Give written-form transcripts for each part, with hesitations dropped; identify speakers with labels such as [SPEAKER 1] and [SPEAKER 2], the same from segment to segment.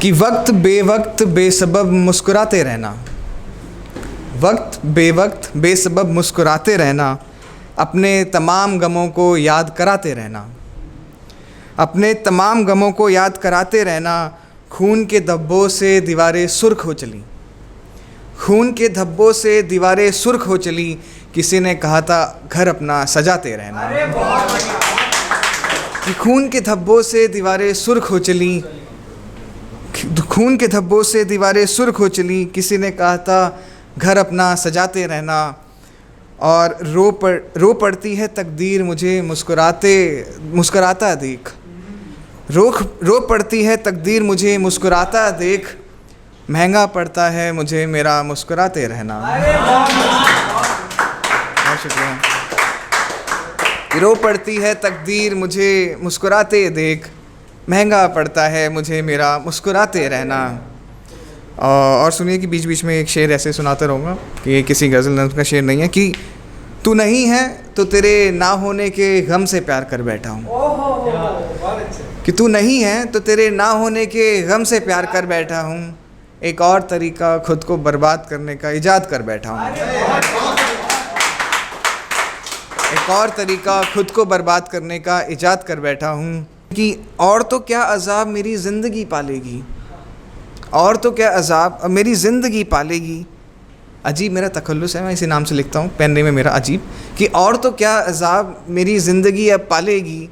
[SPEAKER 1] कि वक्त बेवक्त बेसबब मुस्कुराते रहना, वक्त बेवक्त बेसबब मुस्कुराते रहना, अपने तमाम गमों को याद कराते रहना, अपने तमाम गमों को याद कराते रहना। खून के धब्बों से दीवारें सुर्ख हो चली, खून के धब्बों से दीवारें सुर्ख हो चली, किसी ने कहा था घर अपना सजाते रहना। कि खून के धब्बों से दीवारें सुर्ख हो चली, खून के धब्बों से दीवारें सुर्ख हो चली, किसी ने कहा था घर अपना सजाते रहना। और रो पड़ती है तकदीर मुझे मुस्कुराता देख, रो पड़ती है तकदीर मुझे मुस्कुराता देख, महंगा पड़ता है मुझे मेरा मुस्कुराते रहना। बहुत शुक्रिया। रो पड़ती है तकदीर मुझे मुस्कुराते देख, महंगा पड़ता है मुझे मेरा मुस्कुराते रहना। और सुनिए कि बीच बीच में एक शेर ऐसे सुनाता रहूँगा कि ये किसी गज़ल नज़्म का शेर नहीं है। कि तू नहीं है तो तेरे ना होने के गम से प्यार कर बैठा हूँ, कि तू नहीं है तो तेरे ना होने के गम से प्यार कर बैठा हूँ, एक और तरीका खुद को बर्बाद करने का ईजाद कर बैठा हूँ, एक और तरीका खुद को बर्बाद करने का ईजाद कर बैठा हूँ। कि और तो क्या अज़ाब मेरी ज़िंदगी पालेगी, और तो क्या अज़ाब मेरी ज़िंदगी पालेगी। अजीब मेरा तखल्लुस है, मैं इसी नाम से लिखता हूँ पेन नेम है मेरा अजीब। कि और तो क्या अज़ाब मेरी ज़िंदगी अब पालेगी,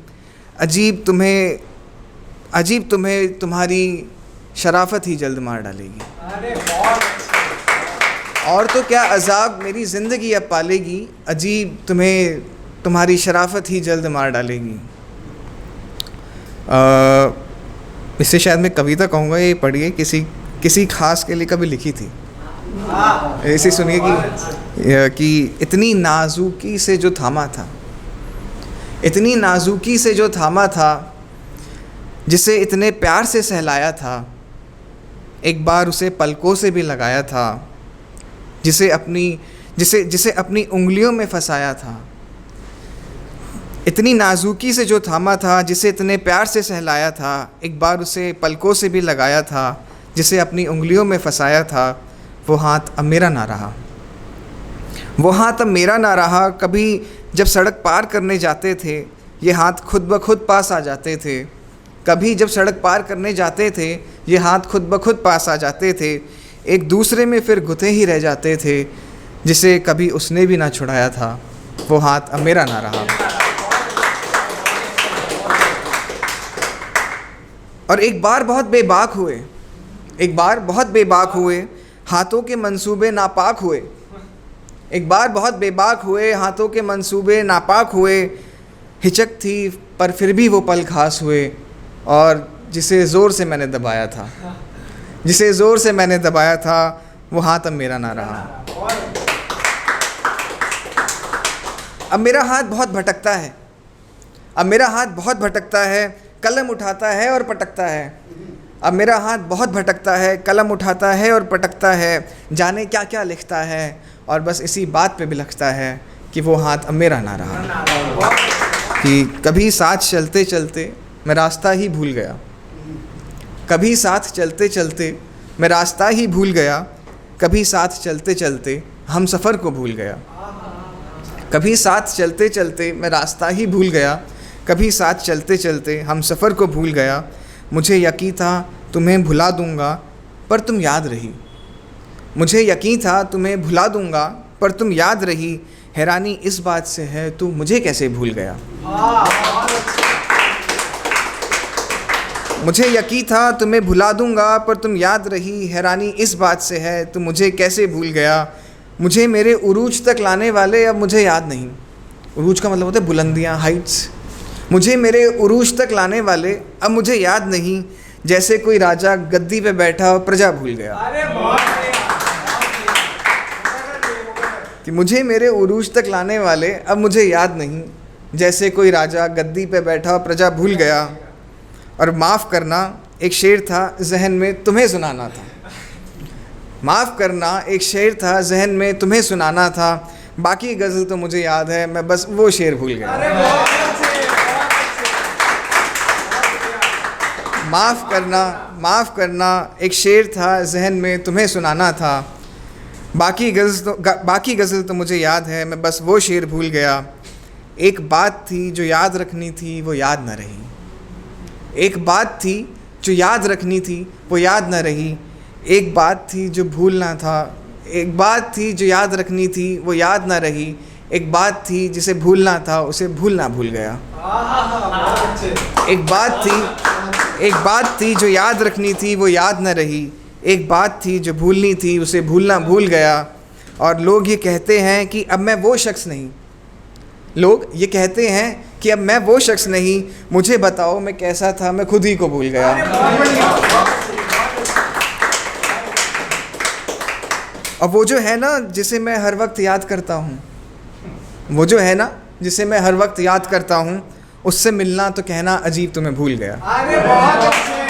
[SPEAKER 1] अजीब तुम्हें तुम्हारी शराफत ही जल्द मार डालेगी। और तो क्या अज़ाब मेरी ज़िंदगी अब पालेगी, अजीब तुम्हारी शराफत ही जल्द मार डालेगी। इससे शायद मैं कविता कहूँगा, ये पढ़िए, किसी खास के लिए कभी लिखी थी। ऐसे सुनिए कि इतनी नाजुकी से जो थामा था, इतनी नाजुकी से जो थामा था, जिसे इतने प्यार से सहलाया था, एक बार उसे पलकों से भी लगाया था, जिसे अपनी उंगलियों में फंसाया था। इतनी नाजुकी से जो थामा था, जिसे इतने प्यार से सहलाया था, एक बार उसे पलकों से भी लगाया था, जिसे अपनी उंगलियों में फंसाया था। वो हाथ अब मेरा ना रहा, वो हाथ अब मेरा ना रहा। कभी जब सड़क पार करने जाते थे, ये हाथ खुद ब खुद पास आ जाते थे। कभी जब सड़क पार करने जाते थे, ये हाथ खुद ब खुद पास आ जाते थे। एक दूसरे में फिर गुथे ही रह जाते थे, जिसे कभी उसने भी ना छुड़ाया था, वो हाथ अब मेरा ना रहा। और एक बार बहुत बेबाक हुए, एक बार बहुत बेबाक हुए, हाथों के मंसूबे नापाक हुए। एक बार बहुत बेबाक हुए, हाथों के मंसूबे नापाक हुए। हिचक थी पर फिर भी वो पल खास हुए, और जिसे ज़ोर से मैंने दबाया था, जिसे ज़ोर से मैंने दबाया था, वो हाथ अब मेरा ना रहा। अब मेरा हाथ बहुत भटकता है, अब मेरा हाथ बहुत भटकता है, कलम उठाता है और पटकता है। अब मेरा हाथ बहुत भटकता है, कलम उठाता है और पटकता है, जाने क्या क्या लिखता है, और बस इसी बात पे बिलखता है कि वो हाथ अब मेरा ना रहा। कि कभी साथ चलते चलते मैं रास्ता ही भूल गया, कभी साथ चलते चलते मैं रास्ता ही भूल गया, कभी साथ चलते चलते हम सफ़र को भूल गया। कभी साथ चलते चलते मैं रास्ता ही भूल गया, कभी साथ चलते चलते हम सफ़र को भूल गया। मुझे यकीन था तुम्हें भुला दूंगा पर तुम याद रही, मुझे यकीन था तुम्हें भुला दूंगा पर तुम याद रही। हैरानी इस बात से है तू मुझे कैसे भूल गया। मुझे यकीन था तुम्हें भुला दूंगा पर तुम याद रही, हैरानी इस बात से है तू मुझे कैसे भूल गया। मुझे मेरे उरूज तक लाने वाले अब मुझे याद नहीं, उरूज का मतलब होता है बुलंदियाँ, हाइट्स। मुझे मेरे उरूज तक लाने वाले अब मुझे याद नहीं, जैसे कोई राजा गद्दी पे बैठा और प्रजा भूल गया। कि मुझे मेरे उरूज तक लाने वाले अब मुझे याद नहीं, जैसे कोई राजा गद्दी पे बैठा और प्रजा भूल गया। और माफ़ करना एक शेर था जहन में तुम्हें सुनाना था, माफ़ करना एक शेर था जहन में तुम्हें सुनाना था। बाकी गज़ल तो मुझे याद है, मैं बस वो शेर भूल गया। माफ़ करना एक शेर था जहन में तुम्हें सुनाना था। बाकी गज़ल तो मुझे याद है, मैं बस वो शेर भूल गया। एक बात थी जो याद रखनी थी वो याद न रही। एक बात थी जो याद रखनी थी वो याद न रही। एक बात थी जो भूलना था, एक बात थी जो याद रखनी थी वो याद न रही। एक बात थी जिसे भूलना था उसे भूलना भूल गया। एक बात थी जो याद रखनी थी वो याद न रही। एक बात थी जो भूलनी थी उसे भूलना भूल गया। और लोग ये कहते हैं कि अब मैं वो शख्स नहीं, लोग ये कहते हैं कि अब मैं वो शख्स नहीं। मुझे बताओ मैं कैसा था, मैं खुद ही को भूल गया। और वो जो है ना जिसे मैं हर वक्त याद करता हूँ, वो जो है ना जिसे मैं हर वक्त याद करता हूँ, उससे मिलना तो कहना अजीब तुम्हें भूल गया।